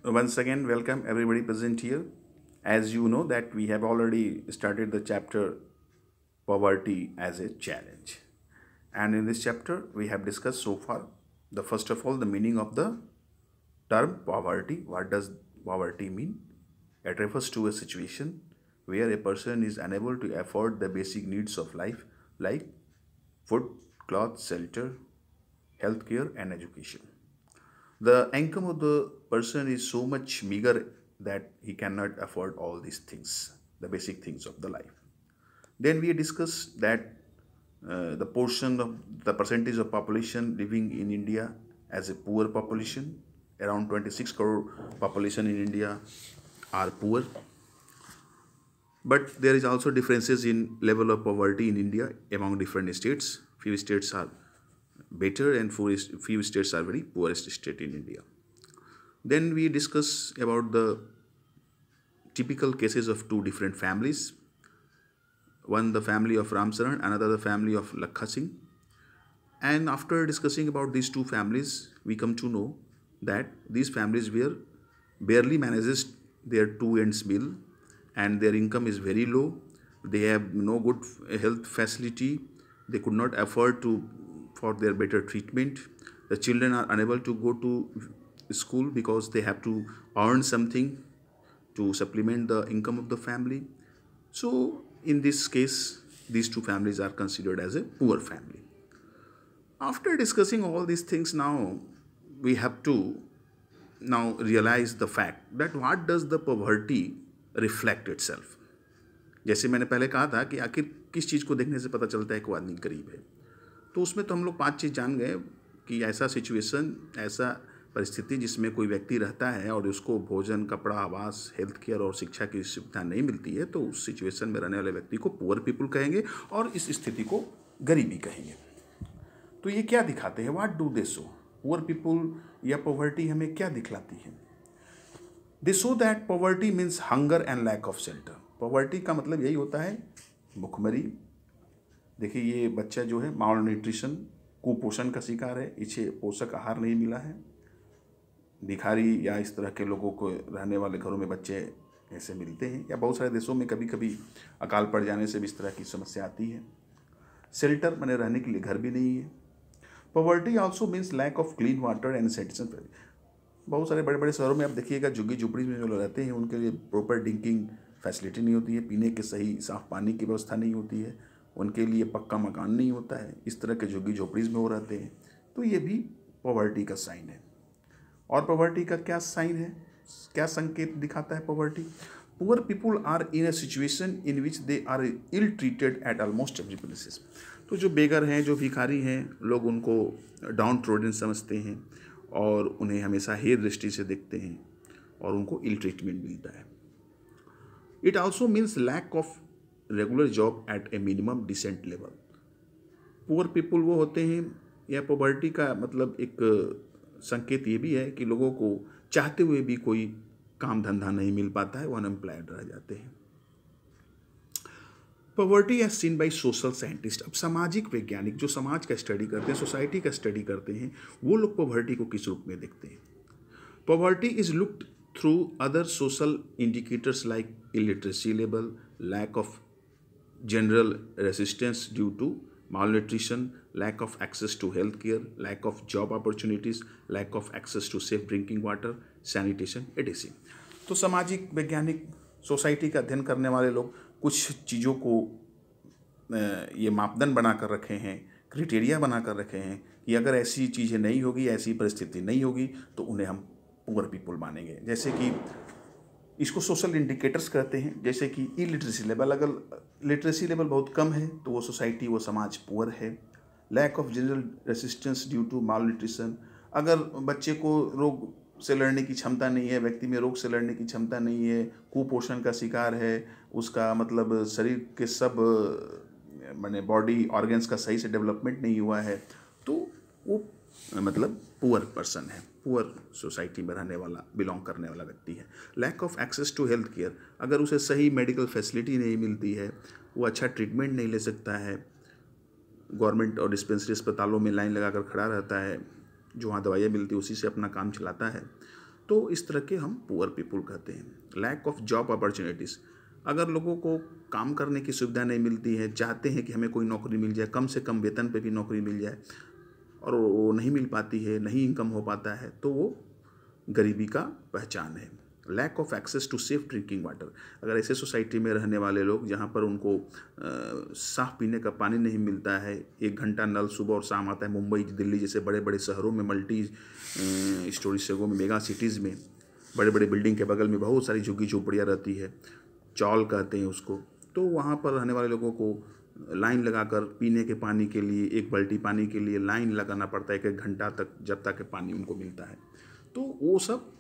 Once again, welcome everybody present here. As you know that we have already started the chapter poverty as a challenge. And in this chapter, we have discussed so far the first of all the meaning of the term poverty. What does poverty mean? It refers to a situation where a person is unable to afford the basic needs of life like food, cloth, shelter, healthcare, and education. The income of the person is so much meager that he cannot afford all these things, the basic things of the life. Then we discuss that the portion of the percentage of population living in India as a poor population, around 26 crore population in India are poor. But there is also differences in level of poverty in India among different states. Few states are better and few states are very poorest state in India. Then we discuss about the typical cases of two different families. One the family of Ramsaran, another the family of Lakha Singh. And after discussing about these two families, we come to know that these families were barely manages their two ends meal and their income is very low. They have no good health facility. They could not afford to for their better treatment. The children are unable to go to school because they have to earn something to supplement the income of the family. So in this case, these two families are considered as a poor family. After discussing all these things, now we have to now realize the fact that what does the poverty reflect itself. जैसे मैंने पहले कहा था कि आखिर किस चीज़ को देखने से पता चलता है कि वो आदमी गरीब है, तो उसमें तो हम लोग 5 चीज़ जान गए कि ऐसा सिचुएशन, ऐसा परिस्थिति जिसमें कोई व्यक्ति रहता है और उसको भोजन, कपड़ा, आवास, हेल्थ केयर और शिक्षा की सुविधा नहीं मिलती है, तो उस सिचुएशन में रहने वाले व्यक्ति को पुअर पीपल कहेंगे और इस स्थिति को गरीबी कहेंगे। तो ये क्या दिखाते हैं? What do they show? Poor people या पॉवर्टी हमें क्या दिखलाती है? They show that poverty means hunger and lack of shelter. Poverty का मतलब यही होता है भुखमरी। देखिए ये बच्चा जो है माल न्यूट्रिशन, कुपोषण का शिकार है, इसे पोषक आहार नहीं मिला है। भिखारी या इस तरह के लोगों को रहने वाले घरों में बच्चे ऐसे मिलते हैं, या बहुत सारे देशों में कभी कभी अकाल पड़ जाने से भी इस तरह की समस्या आती है। शेल्टर बने रहने के लिए घर भी नहीं है। Poverty also means lack of clean water and sanitation. बहुत सारे बड़े बड़े शहरों में आप देखिएगा झुग्गी झुपड़ी में जो लोग रहते हैं उनके लिए प्रॉपर ड्रिंकिंग फैसिलिटी नहीं होती है, पीने के सही साफ पानी की व्यवस्था नहीं होती है, उनके लिए पक्का मकान नहीं होता है, इस तरह के झुग्गी झोपड़ी में वो रहते हैं। तो ये भी पॉवर्टी का साइन है। और पॉवर्टी का क्या साइन है, क्या संकेत दिखाता है poverty? Poor people are in a situation in which they are ill treated at almost every places. तो जो बेगर हैं, जो भिखारी हैं, लोग उनको डाउन ट्रोडन समझते हैं और उन्हें हमेशा हेय दृष्टि से देखते हैं और उनको इल ट्रीटमेंट मिलता है। It also means lack of regular job at a minimum decent level. Poor people वो होते हैं, या पॉवर्टी का मतलब एक संकेत ये भी है कि लोगों को चाहते हुए भी कोई काम धंधा नहीं मिल पाता है, वो अनएम्प्लॉयड रह जाते हैं। Poverty as seen by social scientist. अब सामाजिक वैज्ञानिक जो समाज का स्टडी करते हैं, सोसाइटी का स्टडी करते हैं, वो लोग पॉवर्टी को किस रूप में देखते हैं? Poverty is looked through other social indicators like illiteracy level, lack of general resistance due to malnutrition, lack of access to health care, lack of job opportunities, lack of access to safe drinking water, sanitation, etc. तो सामाजिक वैज्ञानिक society का अध्ययन करने वाले लोग कुछ चीज़ों को ये मापदंड बना कर रखे हैं, क्राइटेरिया बना कर रखे हैं कि अगर ऐसी चीज़ें नहीं होगी, ऐसी परिस्थिति नहीं होगी तो उन्हें हम पुअर पीपल मानेंगे। जैसे कि इसको सोशल इंडिकेटर्स कहते हैं, जैसे कि इलिटरेसी लेवल, अगर लिटरेसी लेवल बहुत कम है तो वो सोसाइटी, वो समाज पुअर है। Lack of general resistance due to malnutrition, अगर बच्चे को रोग से लड़ने की क्षमता नहीं है, व्यक्ति में रोग से लड़ने की क्षमता नहीं है, कुपोषण का शिकार है, उसका मतलब शरीर के सब माने बॉडी ऑर्गन्स का सही से डेवलपमेंट नहीं हुआ है, तो वो मतलब पुअर पर्सन है, पुअर सोसाइटी में रहने वाला, बिलोंग करने वाला व्यक्ति है। Lack of access to health care, अगर उसे सही मेडिकल फैसिलिटी नहीं मिलती है, वो अच्छा ट्रीटमेंट नहीं ले सकता है, गवर्नमेंट और डिस्पेंसरी अस्पतालों में लाइन लगाकर खड़ा रहता है, जो वहाँ दवाइयाँ मिलती है उसी से अपना काम चलाता है, तो इस तरह के हम पुअर पीपुल कहते हैं। लैक ऑफ जॉब अपॉर्चुनिटीज़, अगर लोगों को काम करने की सुविधा नहीं मिलती है, चाहते हैं कि हमें कोई नौकरी मिल जाए, कम से कम वेतन पे भी नौकरी मिल जाए, और वो नहीं मिल पाती है, नहीं इनकम हो पाता है, तो वो गरीबी का पहचान है। Lack of access to safe drinking water, अगर ऐसे सोसाइटी में रहने वाले लोग जहाँ पर उनको साफ़ पीने का पानी नहीं मिलता है, 1 घंटा नल सुबह और शाम आता है, मुंबई दिल्ली जैसे बड़े बड़े शहरों में, मल्टी स्टोरी शहरों में, मेगा सिटीज़ में, बड़े बड़े बिल्डिंग के बगल में बहुत सारी झुग्गी झोपड़ियाँ रहती है, चौल कहते हैं उसको, तो वहाँ पर रहने वाले लोगों को लाइन लगाकर पीने के पानी के लिए, 1 बाल्टी पानी के लिए लाइन लगाना पड़ता है 1 घंटा तक, जब तक पानी उनको मिलता है। तो वो सब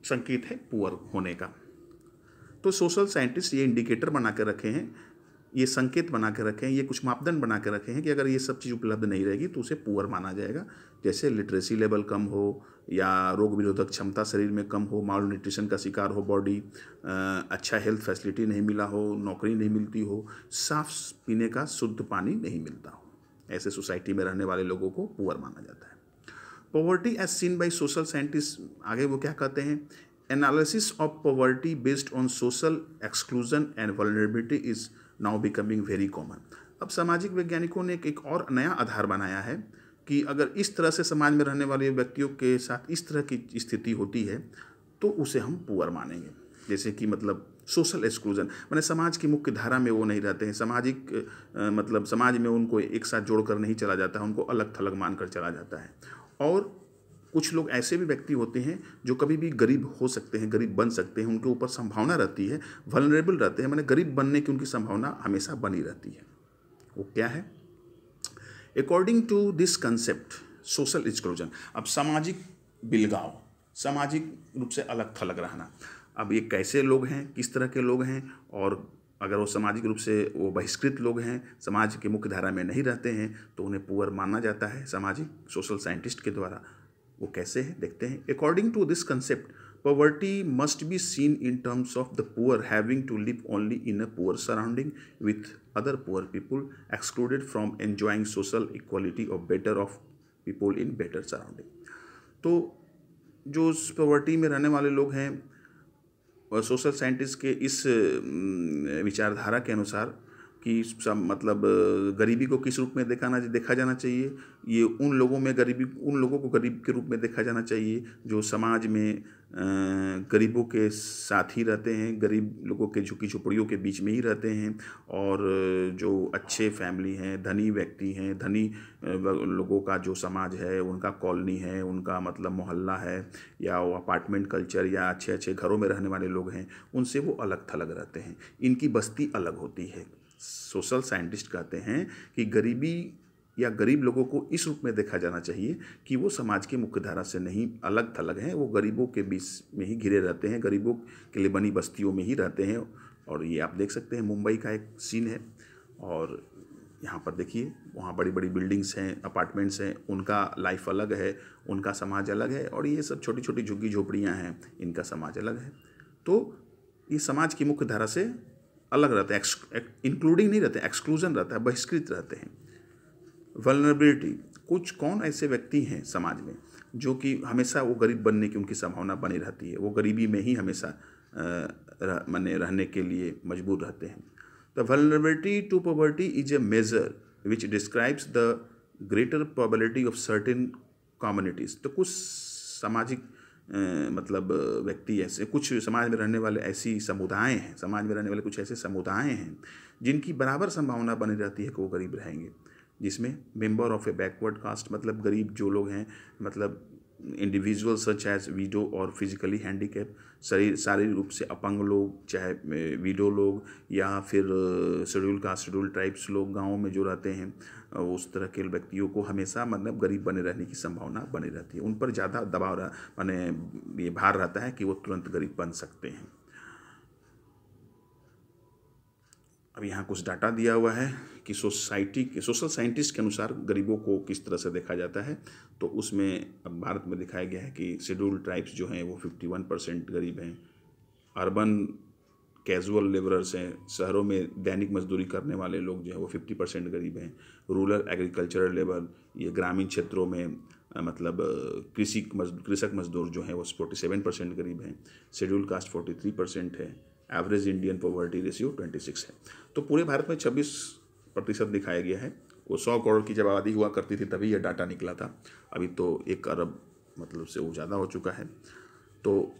संकेत है पुअर होने का। तो सोशल साइंटिस्ट ये इंडिकेटर बना के रखे हैं, ये संकेत बना के रखे हैं, ये कुछ मापदंड बना के रखे हैं कि अगर ये सब चीज़ उपलब्ध नहीं रहेगी तो उसे पुअर माना जाएगा। जैसे लिटरेसी लेवल कम हो, या रोग विरोधक क्षमता शरीर में कम हो, माल न्यूट्रिशन का शिकार हो बॉडी, अच्छा हेल्थ फैसिलिटी नहीं मिला हो, नौकरी नहीं मिलती हो, साफ पीने का शुद्ध पानी नहीं मिलता हो, ऐसे सोसाइटी में रहने वाले लोगों को पुअर माना जाता है। Poverty as seen by social scientist, आगे वो क्या कहते हैं, analysis of poverty based on social exclusion and vulnerability is now becoming very common. अब सामाजिक वैज्ञानिकों ने एक और नया आधार बनाया है कि अगर इस तरह से समाज में रहने वाले व्यक्तियों के साथ इस तरह की स्थिति होती है तो उसे हम पुअर मानेंगे। जैसे कि मतलब सोशल एक्सक्लूजन, माने समाज की मुख्य धारा में वो नहीं रहते हैं, सामाजिक मतलब समाज में उनको एक साथ जोड़कर नहीं चला जाता है, उनको अलग थलग मानकर चला जाता है। और कुछ लोग ऐसे भी व्यक्ति होते हैं जो कभी भी गरीब हो सकते हैं, गरीब बन सकते हैं, उनके ऊपर संभावना रहती है, वल्नरेबल रहते हैं, माने गरीब बनने की उनकी संभावना हमेशा बनी रहती है। वो क्या है? According to this concept social exclusion, अब सामाजिक बिलगाव, सामाजिक रूप से अलग थलग रहना, अब ये कैसे लोग हैं, किस तरह के लोग हैं, और अगर वो सामाजिक रूप से वो बहिष्कृत लोग हैं, समाज की मुख्य धारा में नहीं रहते हैं, तो उन्हें पुअर माना जाता है सामाजिक सोशल साइंटिस्ट के द्वारा। वो कैसे है देखते हैं। According to this concept poverty must be seen in terms of the poor having to live only in a poor surrounding with other poor people excluded from enjoying social equality or better of people in better surrounding। तो जो poverty में रहने वाले लोग हैं, और social scientist के इस विचारधारा के अनुसार कि सब मतलब गरीबी को किस रूप में देखा जाना चाहिए, ये उन लोगों को गरीब के रूप में देखा जाना चाहिए जो समाज में गरीबों के साथ ही रहते हैं, गरीब लोगों के झुग्गी झोपड़ियों के बीच में ही रहते हैं, और जो अच्छे फैमिली हैं, धनी व्यक्ति हैं, धनी लोगों का जो समाज है, उनका कॉलोनी है, उनका मतलब मोहल्ला है, या वो अपार्टमेंट कल्चर, या अच्छे अच्छे घरों में रहने वाले लोग हैं, उनसे वो अलग थलग रहते हैं, इनकी बस्ती अलग होती है। सोशल साइंटिस्ट कहते हैं कि गरीबी या गरीब लोगों को इस रूप में देखा जाना चाहिए कि वो समाज की मुख्य धारा से नहीं अलग थलग हैं, वो गरीबों के बीच में ही घिरे रहते हैं, गरीबों के लिए बनी बस्तियों में ही रहते हैं। और ये आप देख सकते हैं मुंबई का एक सीन है, और यहाँ पर देखिए वहाँ बड़ी बड़ी बिल्डिंग्स हैं, अपार्टमेंट्स हैं, उनका लाइफ अलग है, उनका समाज अलग है, और ये सब छोटी छोटी झुग्गी झोपड़ियाँ हैं, इनका समाज अलग है। तो ये समाज की मुख्य धारा से अलग रहते हैं, इंक्लूडिंग नहीं रहते, एक्सक्लूजन रहता है, बहिष्कृत रहते हैं। वल्नरेबिलिटी, कुछ कौन ऐसे व्यक्ति हैं समाज में जो कि हमेशा वो गरीब बनने की उनकी संभावना बनी रहती है, वो गरीबी में ही हमेशा माने रहने के लिए मजबूर रहते हैं। The vulnerability to poverty is a measure which describes the greater probability of certain communities. तो कुछ सामाजिक मतलब व्यक्ति ऐसे, कुछ समाज में रहने वाले ऐसी समुदाय हैं, समाज में रहने वाले कुछ ऐसे समुदाय हैं जिनकी बराबर संभावना बनी रहती है कि वो गरीब रहेंगे, जिसमें member of A backward caste, मतलब गरीब जो लोग हैं, मतलब इंडिविजुअल सच एज वीडो और फिजिकली हैंडीकैप, शारीरिक रूप से अपंग लोग, चाहे वीडो लोग या फिर शेड्यूल कास्ट, शेड्यूल ट्राइब्स लोग गाँव में जो रहते हैं, उस तरह के व्यक्तियों को हमेशा मतलब गरीब बने रहने की संभावना बनी रहती है, उन पर ज़्यादा दबाव माने ये भार रहता है कि वो तुरंत गरीब बन सकते हैं। अब यहाँ कुछ डाटा दिया हुआ है कि सोशल साइंटिस्ट के अनुसार गरीबों को किस तरह से देखा जाता है। तो उसमें अब भारत में दिखाया गया है कि शेड्यूल ट्राइब्स जो हैं वो 51% गरीब हैं, अर्बन कैजुअल लेबरर्स हैं, शहरों में दैनिक मजदूरी करने वाले लोग जो हैं वो 50% गरीब हैं, रूरल एग्रीकल्चरल लेबर, ये ग्रामीण क्षेत्रों में मतलब कृषक मजदूर जो हैं वो 47% गरीब हैं, शेड्यूल कास्ट 43% है, एवरेज इंडियन पॉवर्टी रेशियो 26 है। तो पूरे भारत में 26% दिखाया गया है। वो 100 करोड़ की जब आबादी हुआ करती थी तभी यह डाटा निकला था, अभी तो 1 अरब मतलब से वो ज़्यादा हो चुका है। तो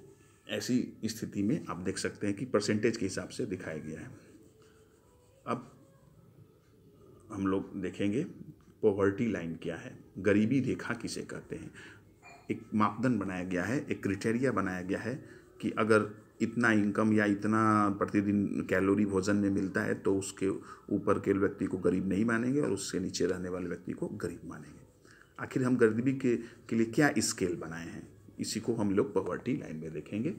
ऐसी स्थिति में आप देख सकते हैं कि परसेंटेज के हिसाब से दिखाया गया है। अब हम लोग देखेंगे पॉवर्टी लाइन क्या है, गरीबी रेखा किसे कहते हैं। एक मापदंड बनाया गया है, एक क्रिटेरिया बनाया गया है कि अगर इतना इनकम या इतना प्रतिदिन कैलोरी भोजन में मिलता है तो उसके ऊपर के व्यक्ति को गरीब नहीं मानेंगे और उससे नीचे रहने वाले व्यक्ति को गरीब मानेंगे। आखिर हम गरीबी के लिए क्या स्केल बनाए हैं, इसी को हम लोग पॉवर्टी लाइन में देखेंगे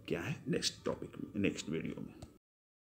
क्या है नेक्स्ट वीडियो में।